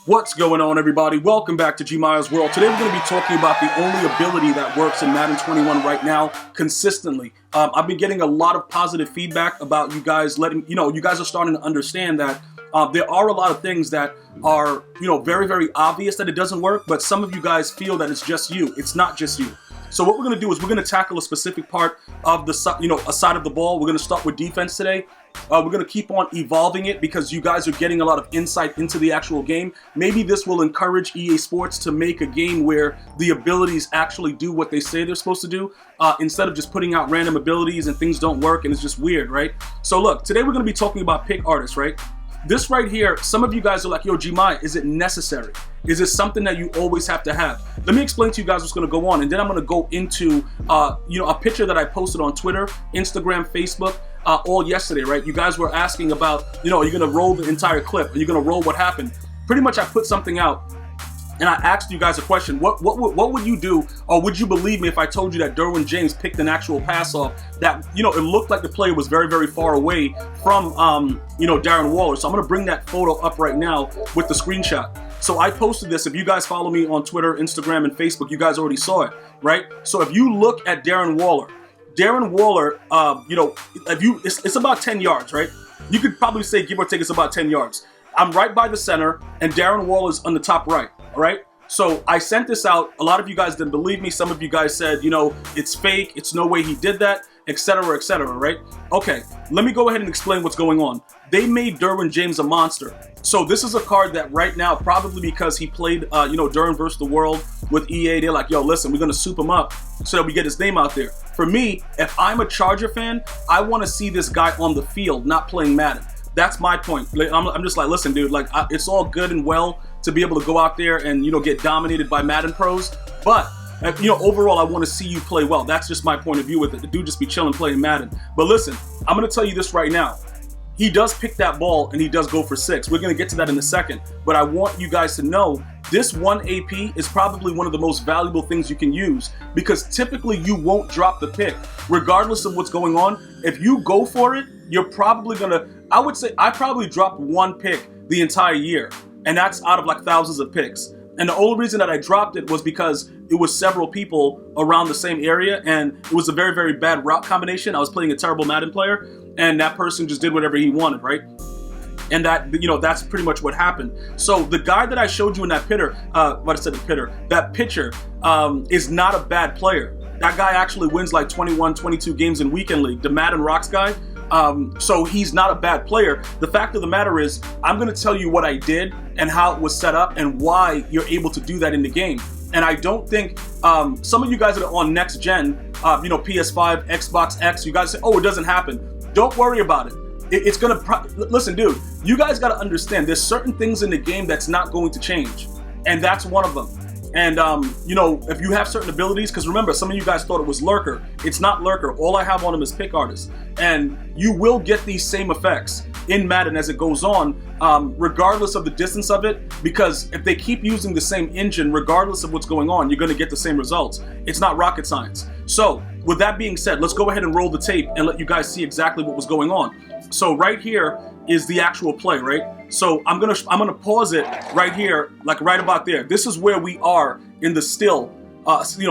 What's going on, everybody? Welcome back to GmiasWorld. Today we're going to be talking about the only ability that works in Madden 21 right now consistently. I've been getting a lot of positive feedback about you guys you guys are starting to understand that there are a lot of things that are, very, very obvious that it doesn't work, but some of you guys feel that it's just you. It's not just you. So what we're going to do is we're going to tackle a specific part of the, a side of the ball. We're going to start with defense today. We're going to keep on evolving it because you guys are getting a lot of insight into the actual game. Maybe this will encourage EA Sports to make a game where the abilities actually do what they say they're supposed to do, instead of just putting out random abilities and things don't work and it's just weird, right? So look, today we're going to be talking about pick artists, right? This right here, some of you guys are like, yo, Gmi, is it necessary? Is it something that you always have to have? Let me explain to you guys what's going to go on, and then I'm going to go into, a picture that I posted on Twitter, Instagram, Facebook, all yesterday, right? You guys were asking about, are you going to roll the entire clip? Are you going to roll what happened? Pretty much I put something out, and I asked you guys a question. What would you do, or would you believe me if I told you that Derwin James picked an actual pass off that, it looked like the player was very, very far away from, Darren Waller. So I'm going to bring that photo up right now with the screenshot. So I posted this. If you guys follow me on Twitter, Instagram, and Facebook, you guys already saw it, right? So if you look at Darren Waller, it's about 10 yards, right? You could probably say, give or take, it's about 10 yards. I'm right by the center, and Darren Waller's on the top right, all right? So I sent this out. A lot of you guys didn't believe me. Some of you guys said, it's fake. It's no way he did that, etc., right? Okay, let me go ahead and explain what's going on. They made Derwin James a monster. So this is a card that right now, probably because he played, Derwin versus the World with EA, they're like, yo, listen, we're going to soup him up so that we get his name out there. For me, if I'm a Charger fan, I want to see this guy on the field, not playing Madden. That's my point. I'm just like, listen, dude, it's all good and well to be able to go out there and, get dominated by Madden pros. But, overall, I want to see you play well. That's just my point of view with it. The dude just be chilling playing Madden. But listen, I'm going to tell you this right now. He does pick that ball and he does go for 6. We're going to get to that in a second. But I want you guys to know this one AP is probably one of the most valuable things you can use, because typically you won't drop the pick. Regardless of what's going on, if you go for it, you're probably going to, I would say I probably dropped one pick the entire year. And that's out of like thousands of picks. And the only reason that I dropped it was because it was several people around the same area, and it was a very, very bad route combination. I was playing a terrible Madden player, and that person just did whatever he wanted, right? And that, that's pretty much what happened. So the guy that I showed you in that that picture is not a bad player. That guy actually wins like 21, 22 games in Weekend League, the Madden Rocks guy. So he's not a bad player. The fact of the matter is, I'm going to tell you what I did and how it was set up and why you're able to do that in the game. And I don't think some of you guys that are on next gen, PS5, Xbox X, you guys say, oh, it doesn't happen. Don't worry about it. It's going to, listen, dude, you guys got to understand there's certain things in the game that's not going to change. And that's one of them. And, if you have certain abilities, because remember, some of you guys thought it was Lurker. It's not Lurker. All I have on him is Pick Artist. And you will get these same effects in Madden as it goes on, regardless of the distance of it, because if they keep using the same engine, regardless of what's going on, you're going to get the same results. It's not rocket science. So, with that being said, let's go ahead and roll the tape and let you guys see exactly what was going on. So right here is the actual play, right? So I'm gonna pause it right here, like right about there. This is where we are in the still,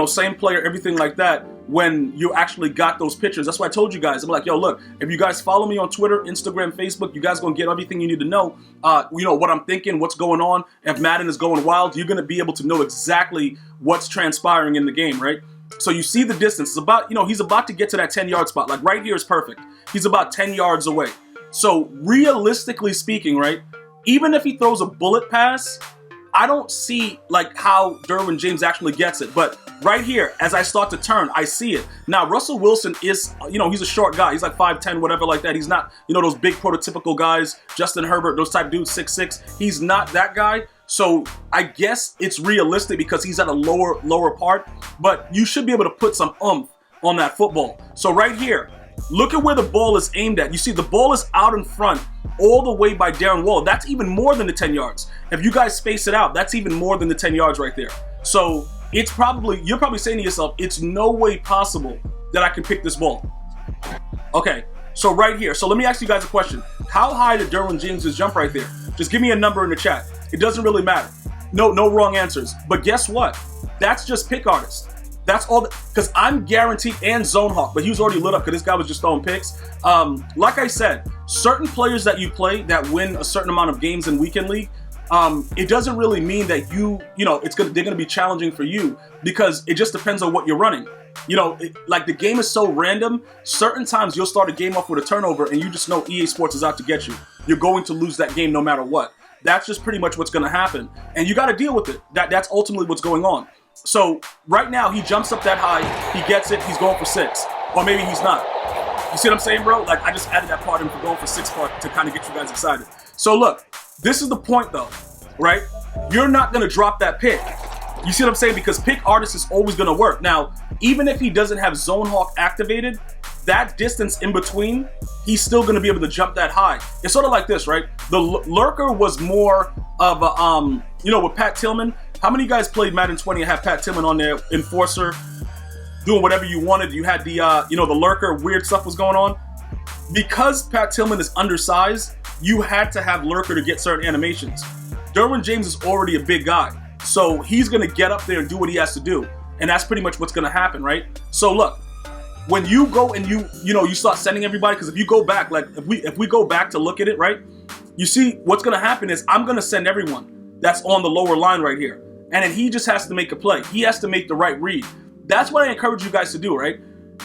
same player, everything like that, when you actually got those pictures. That's why I told you guys. I'm like, yo, look, if you guys follow me on Twitter, Instagram, Facebook, you guys gonna get everything you need to know. What I'm thinking, what's going on. If Madden is going wild, you're gonna be able to know exactly what's transpiring in the game, right? So you see the distance. It's about, he's about to get to that 10-yard spot. Like right here is perfect. He's about 10 yards away. So realistically speaking, right, even if he throws a bullet pass, I don't see like how Derwin James actually gets it. But right here, as I start to turn, I see it. Now, Russell Wilson is, he's a short guy. He's like 5'10", whatever like that. He's not, those big prototypical guys, Justin Herbert, those type dudes, 6'6". He's not that guy. So I guess it's realistic because he's at a lower part, but you should be able to put some oomph on that football. So right here, look at where the ball is aimed at. You see the ball is out in front all the way by Darren Waller. That's even more than the 10 yards. If you guys space it out, that's even more than the 10 yards right there. So you're probably saying to yourself, it's no way possible that I can pick this ball. Okay, so right here. So let me ask you guys a question. How high did Derwin James jump right there? Just give me a number in the chat. It doesn't really matter. No wrong answers. But guess what? That's just pick artist. That's all, because I'm guaranteed, and Zone Hawk, but he was already lit up because this guy was just throwing picks. Like I said, certain players that you play that win a certain amount of games in Weekend League, it doesn't really mean that they're gonna be challenging for you, because it just depends on what you're running. Like the game is so random. Certain times you'll start a game off with a turnover and you just know EA Sports is out to get you. You're going to lose that game no matter what. That's just pretty much what's going to happen, and you got to deal with it. That's ultimately what's going on. So right now he jumps up that high, he gets it, he's going for 6, or maybe he's not. You see what I'm saying, bro? Like, I just added that part in for going for 6 part to kind of get you guys excited. So look, this is the point though, right? You're not going to drop that pick. You see what I'm saying? Because pick artist is always going to work. Now, even if he doesn't have Zone Hawk activated, that distance in between, he's still going to be able to jump that high. It's sort of like this, right? The Lurker was more of a, with Pat Tillman. How many of you guys played Madden 20 and had Pat Tillman on there, Enforcer, doing whatever you wanted? You had the, the Lurker, weird stuff was going on. Because Pat Tillman is undersized, you had to have Lurker to get certain animations. Derwin James is already a big guy, so he's going to get up there and do what he has to do. And that's pretty much what's going to happen, right? So look, when you go and you start sending everybody, because if you go back, like if we go back to look at it, right, you see what's going to happen is I'm going to send everyone that's on the lower line right here. And then he just has to make a play. He has to make the right read. That's what I encourage you guys to do, right?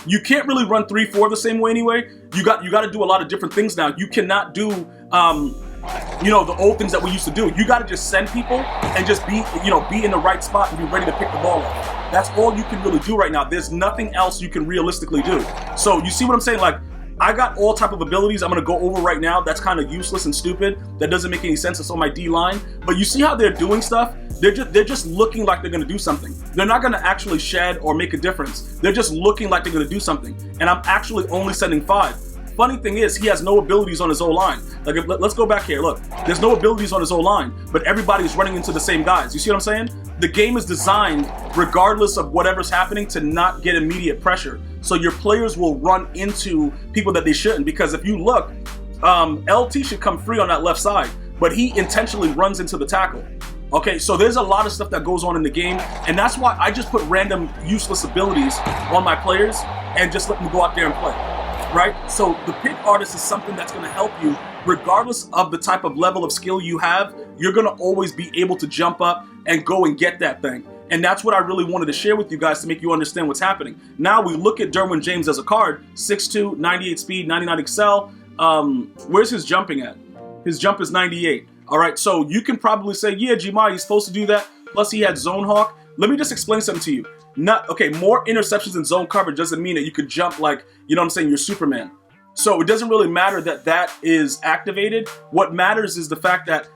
You can't really run 3-4 the same way anyway. You got to do a lot of different things now. You cannot do the old things that we used to do. You got to just send people and just be in the right spot and be ready to pick the ball up. That's all you can really do right now. There's nothing else you can realistically do. So you see what I'm saying? Like, I got all type of abilities I'm going to go over right now that's kind of useless and stupid. That doesn't make any sense. It's on my D line. But you see how they're doing stuff? They're just looking like they're going to do something. They're not going to actually shed or make a difference. They're just looking like they're going to do something. And I'm actually only sending 5. Funny thing is, he has no abilities on his O-line. Like, let's go back here. Look, there's no abilities on his O-line, but everybody's running into the same guys. You see what I'm saying? The game is designed, regardless of whatever's happening, to not get immediate pressure. So your players will run into people that they shouldn't. Because if you look, LT should come free on that left side, but he intentionally runs into the tackle. Okay, so there's a lot of stuff that goes on in the game, and that's why I just put random useless abilities on my players and just let them go out there and play. Right? So the pick artist is something that's going to help you regardless of the type of level of skill you have. You're going to always be able to jump up and go and get that thing. And that's what I really wanted to share with you guys to make you understand what's happening. Now we look at Derwin James as a card, 6'2", 98 speed, 99 excel. Where's his jumping at? His jump is 98. All right, so you can probably say, yeah, Gmi, he's supposed to do that. Plus he had Zone Hawk. Let me just explain something to you. More interceptions in zone coverage doesn't mean that you could jump like, you're Superman. So it doesn't really matter that that is activated. What matters is the fact that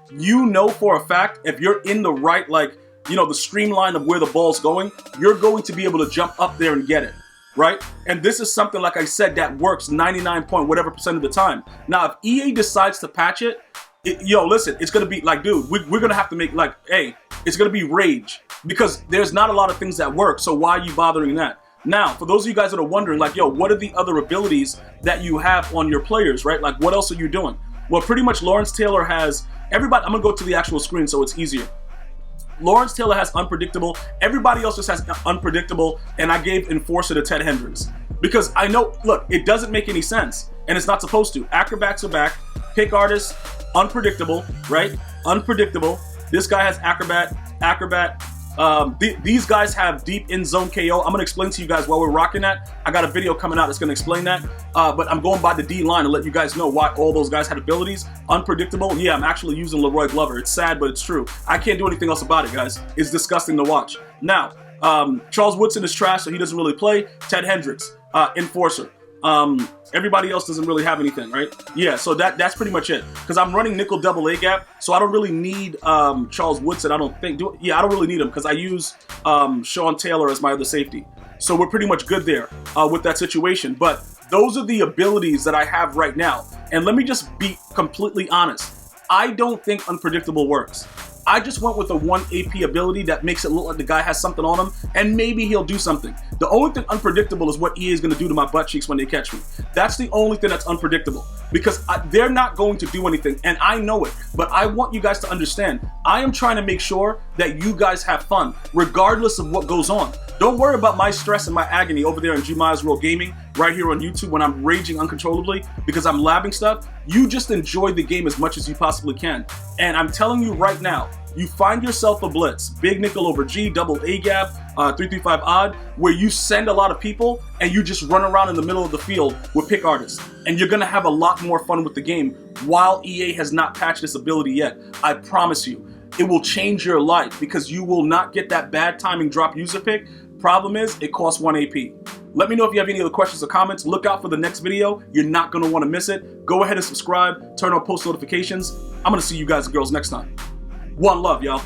for a fact, if you're in the right, the streamline of where the ball's going, you're going to be able to jump up there and get it, right? And this is something, like I said, that works 99% of the time. Now, if EA decides to patch it, listen, it's going to be like, dude, we're going to have to make it's going to be rage. Because there's not a lot of things that work, so why are you bothering that? Now, for those of you guys that are wondering, what are the other abilities that you have on your players, right? Like, what else are you doing? Well, pretty much Lawrence Taylor has, everybody, I'm going to go to the actual screen so it's easier. Lawrence Taylor has unpredictable, everybody else just has unpredictable, and I gave Enforcer to Ted Hendricks. Because I know, look, it doesn't make any sense, and it's not supposed to. Acrobats are back, pick artists, unpredictable, right? Unpredictable. This guy has acrobat. These guys have deep in zone KO. I'm gonna explain to you guys while we're rocking that. I got a video coming out that's gonna explain that. But I'm going by the D line to let you guys know why all those guys had abilities. Unpredictable. Yeah, I'm actually using Leroy Glover. It's sad, but it's true. I can't do anything else about it, guys. It's disgusting to watch. Now, Charles Woodson is trash, so he doesn't really play. Ted Hendricks, Enforcer. Everybody else doesn't really have anything, right? Yeah, so that's pretty much it. Because I'm running nickel double A gap, so I don't really need Charles Woodson. I don't really need him because I use Sean Taylor as my other safety. So we're pretty much good there with that situation. But those are the abilities that I have right now. And let me just be completely honest. I don't think unpredictable works. I just went with a 1 AP ability that makes it look like the guy has something on him, and maybe he'll do something. The only thing unpredictable is what EA is going to do to my butt cheeks when they catch me. That's the only thing that's unpredictable, because they're not going to do anything, and I know it. But I want you guys to understand, I am trying to make sure that you guys have fun, regardless of what goes on. Don't worry about my stress and my agony over there in GmiasWorld Gaming, right here on YouTube, when I'm raging uncontrollably because I'm labbing stuff. You just enjoy the game as much as you possibly can. And I'm telling you right now, you find yourself a blitz, big nickel over G, double A gap, 335 odd, where you send a lot of people and you just run around in the middle of the field with pick artists. And you're gonna have a lot more fun with the game while EA has not patched this ability yet. I promise you, it will change your life because you will not get that bad timing drop user pick. Problem is, it costs 1 AP. Let me know if you have any other questions or comments. Look out for the next video. You're not gonna wanna miss it. Go ahead and subscribe, turn on post notifications. I'm gonna see you guys and girls next time. One love, y'all.